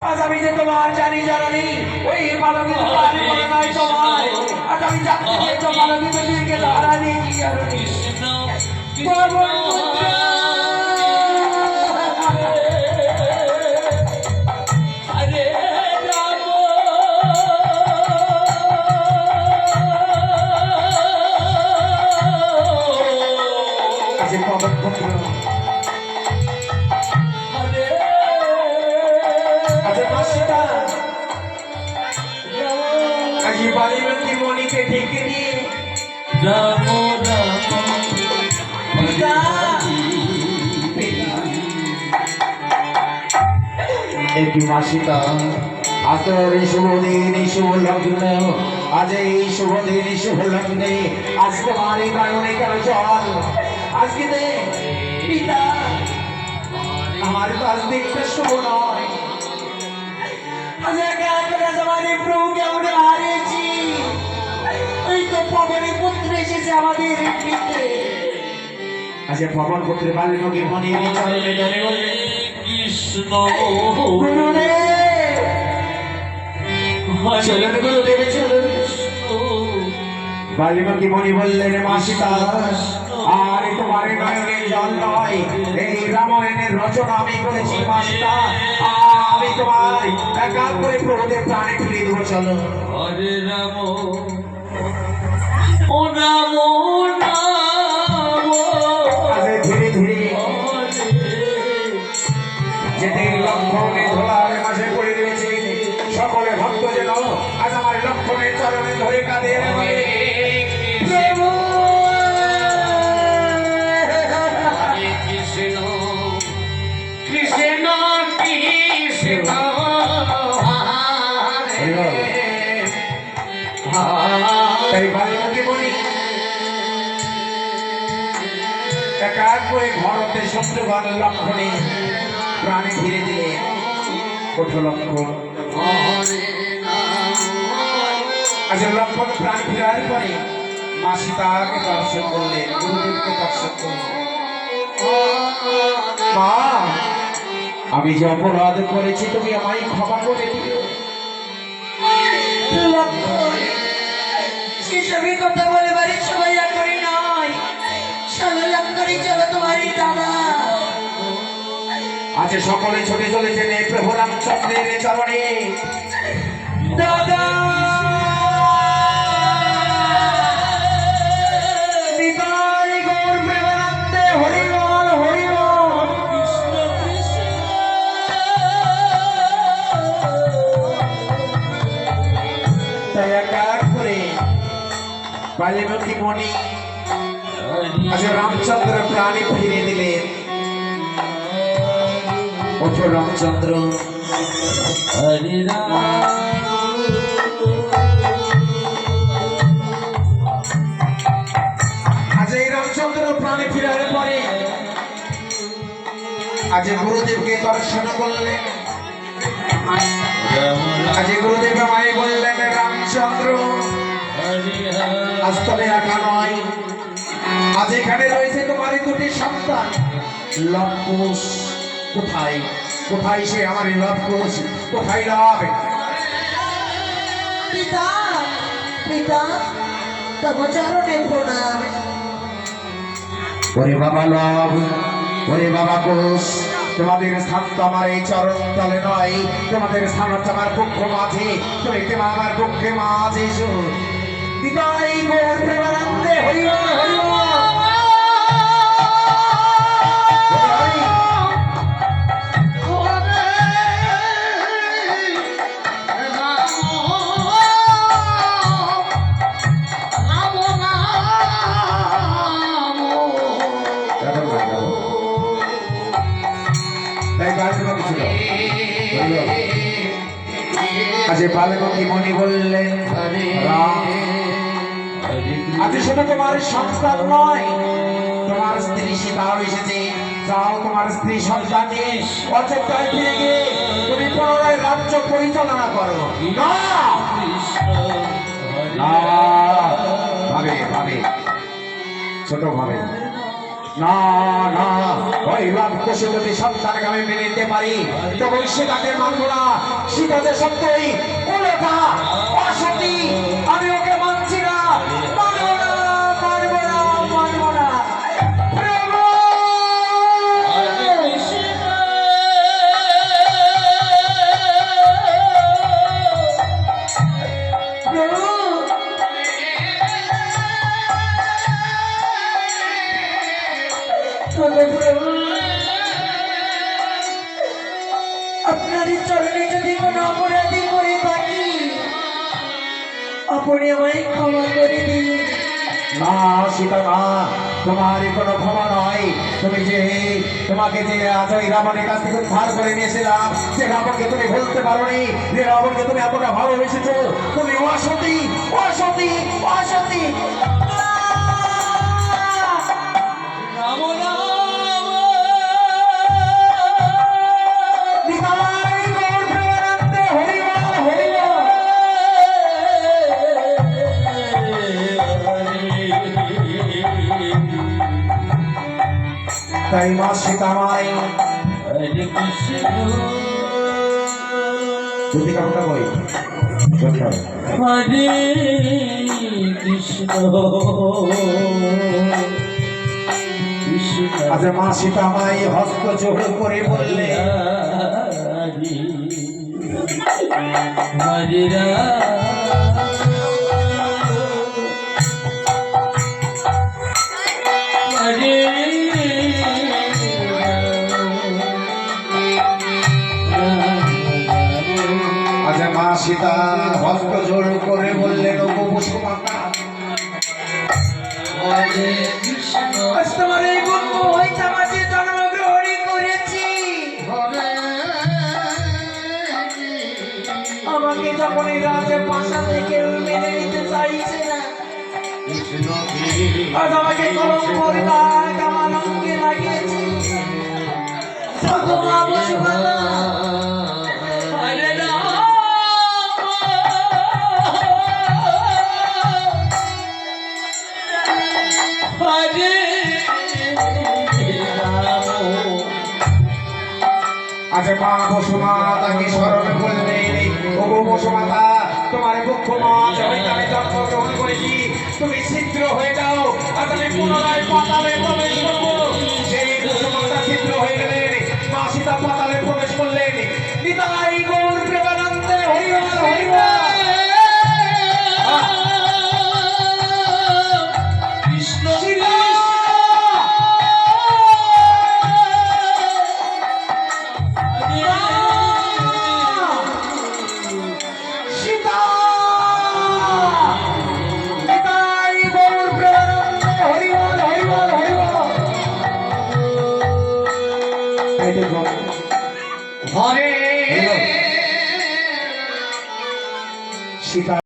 আজ আমি যে তোমার জানি জানি ওই মানবী তোমার মনে নয় তোমার। আজ আমি জানতে চাই তো মানবী তোকে ধরা নেই কি কারণে। বালিবতী মণিকে ঢেকে দিয়ে একটি মাসিকা আজ এই শুভ দিন এই শুভ লগ্নে আজ এই শুভ দিন এই শুভ লগ্নে আজ তোমার এই কারণে কেন চল আজকে পিতা আমার তো আজ দেখতে শুভ নয়। আজ একা আমার প্রভুকে আমরা হারিয়েছি। ওই তো পবনের পুত্র এসেছে আমাদের আজ পবন পুত্রের বাল্যকে মনে চরণে ধরে বললেন কৃষ্ণ চলন গুরুদেব চলন। বাল্যকে মনে বললেন মাসিতা আর তোমার নয়নে জল নয় এই রামায়ণের রচনা আমি করেছি মাসিতা। আমি তোমার একা করে প্রভুদের প্রাণে ফিরিয়ে দেবো চলো। হরে রাম ও রাম ধীরে ধীরে যেতে লক্ষণে ধোলার মাঝে পড়ে রয়েছে সকলে ভক্ত যেন আজ আমার লক্ষণের চরণে ধরে কাঁদে ঘরতে শত্রুঘ্ন লক্ষণে প্রাণে ধীরে ধীরে কঠোর লক্ষণ আজ লক্ষণ প্রাণ ফেরার পরে মা সীতাকে দর্শন করলেন গুরুদেবকে দর্শন করলেন। মা আমি যে অপরাধ করেছি তুমি আমায় ক্ষমা করে দিও। সেসবই কথা বলে বাড়ির সবাই করি নয় করি চলো তোমারই দাদা। আজ সকলে ছুটে চলেছেন প্রভু রামচন্দ্রের চরণে। দাদা বালিবতী মণি আজ রামচন্দ্র প্রাণে ফিরে দিলেন। ওঠো রামচন্দ্র আজ এই রামচন্দ্র প্রাণে ফিরার পরে আজ গুরুদেবকে দর্শন করলেন। আজ গুরুদেব আমায় বললেন রামচন্দ্র আজ তবে একা নয় আজ এখানে রয়েছে তোমার দুটি সন্তান লবকুশ। কোথায় কোথায় সে আমার লবকুশ কোথায় লাভ? পিতা পিতা তব চরণে প্রণাম। ওরে বাবা লব ওরে বাবা কুশ তোমাদের স্থান তো আমার এই চরণ তলে নয় তোমাদের স্থান হচ্ছে আমার পক্ষ মাঝে। তুমি আমার পক্ষে মাঝে এসো। বিদায় গৌর প্রেমানন্দে হরি হরি আজ বালকী মণি বললেন আজ সেটা তোমার সংস্কার নয় তোমার স্ত্রী সীতাও এসেছে। যাও তোমার স্ত্রী সন্তান নিয়ে অযোধ্যায় ফিরে গিয়ে তুমি পুনরায় রাজ্য পরিচালনা করো। ভাবে ভাবে ছোট ভাবে না না ওই রাক্ষসে যদি সন্তানকে আমি মেনে নিতে পারি তবে সে তাকে মানব না। সীতা যে সত্যই কুলেখা অসতী, আমি ওকে মানছি না, মানবো না, মানবো না, মানবো না। প্রভু! প্রভু! প্রভু! আপনার চরণে যদি কোনো অপরাধী করে থাকি, আপনি আমায় ক্ষমা করে দিন। না সীতা, না, তোমার কোনো ক্ষমা নয়। তুমি যে তোমাকে যে আজ ওই রাবণের কাছ থেকে উদ্ধার করে নিয়েছিলাম, সে রাবণকে তুমি ভুলতে পারোনি, যে রাবণকে তুমি এতটা ভালোবেসেছো, তুমি অসতী, অসতী, অসতী। তাই মা সীতামাই যদি কামটা বই হরে কৃষ্ণ কৃষ্ণ। আচ্ছা, মা সীতামাই হস্ত জোড় করে বললে, হরে হরে আচ্ছা মা সীতা হস্ত জোড় করে বললেন, ওগো বসুমাতা, হরে কৃষ্ণ। আজ তোমার এই বন্ধু হইতে মাঝে জন্মগ্রহণ করেছি। আমাকে যখন এই রাজে পাশা থেকে মেনে নিতে চাইছে না, আজ আমাকে কলঙ্কের দাগ আমার অঙ্গে লাগিয়েছে। ওগো মা বসুমাতা, হরে রাম হরে রাম। আজ মা বসুমাতাকে স্মরণ করলেন, ওগো বসুমাতা, তোমার দুঃখ মাছ হইতে আমি জন্মগ্রহণ করেছি, তুমি ছিদ্র হয়ে যাও, আজ আমি পুনরায় পাতালে প্রবেশ করবো। সেই বসুমাতা ছিদ্র হয়ে গেলেন, মা সীতা পাতালে প্রবেশ করলেন। নিতাই গৌর প্রেমানন্দে হরিবল, হরিবল। কৃষ্ণ সীতা! সীতা! নিতাই গৌর প্রেমানন্দে হরিবল, হরিবল, হরিবল। হরে সীতা